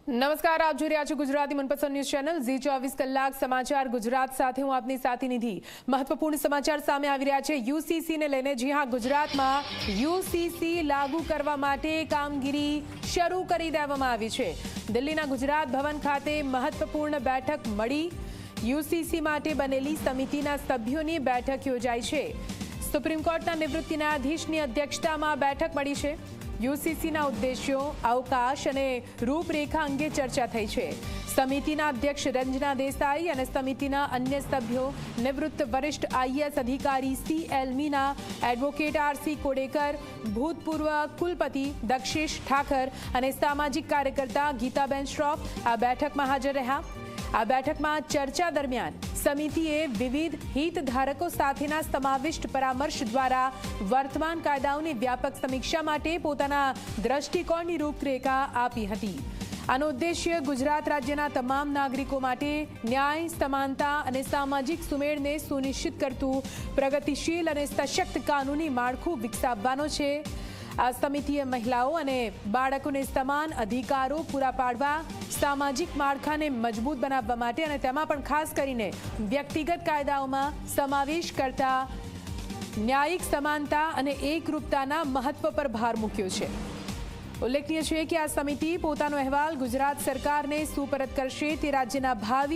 નમસ્કાર, આપ જોઈ રહ્યા છો ગુજરાતી મનપસંદ ન્યૂઝ ચેનલ ઝી 24 કલાક સમાચાર ગુજરાત સાથે હું આપની સાથી નિધિ। મહત્વપૂર્ણ સમાચાર સામે આવી રહ્યા છે યુસીસીને લઈને। જી હા, ગુજરાતમાં યુસીસી લાગુ કરવા માટે કામગીરી શરૂ કરી દેવામાં આવી છે। દિલ્હીના ગુજરાત ભવન ખાતે મહત્વપૂર્ણ બેઠક મળી। યુસીસી માટે બનેલી સમિતિના સભ્યોની બેઠક યોજાઈ છે। સુપ્રીમ કોર્ટના નિવૃત્ત ન્યાયાધીશની અધ્યક્ષતામાં બેઠક મળી છે। યુસીસીના ઉદ્દેશ્યો, અવકાશ અને રૂપરેખા અંગે ચર્ચા થઈ છે। સમિતિના અધ્યક્ષ રંजना દેસાઈ અને સમિતિના અન્ય સભ્યો નિવૃત્ત વરિષ્ઠ આઈએએસ અધિકારી CL Meena, advocate RC Kodekar, ભૂતપૂર્વ કુલપતિ દક્ષેશ ઠાકર અને સામાજિક કાર્યકર્તા ગીતાબેન શ્રોફ આ બેઠકમાં હાજર રહ્યા। આ બેઠકમાં ચર્ચા દરમિયાન સમિતિએ વિવિધ હિતધારકો સાથેના સમાવિષ્ટ પરામર્શ દ્વારા વર્તમાન કાયદાઓની વ્યાપક સમીક્ષા માટે પોતાના દ્રષ્ટિકોણની રૂપરેખા આપી હતી। આનો ઉદ્દેશ્ય ગુજરાત રાજ્યના તમામ નાગરિકો માટે ન્યાય, સમાનતા અને સામાજિક સુમેળને સુનિશ્ચિત કરતું પ્રગતિશીલ અને સશક્ત કાનૂની માળખું વિકસાવવાનો છે। આ સમિતિએ મહિલાઓ અને બાળકોને સમાન અધિકારો પૂરા પાડવા, સામાજિક માળખાને મજબૂત બનાવવા માટે અને તેમાં પણ ખાસ કરીને વ્યક્તિગત કાયદાઓમાં સમાવેશ કરતા ન્યાયિક સમાનતા અને એકરૂપતાના મહત્વ પર ભાર મૂક્યો છે। ઉલ્લેખનીય છે કે આ સમિતિ પોતાનો અહેવાલ ગુજરાત સરકારને સુપરત કરશે। તે રાજ્યના ભાવિ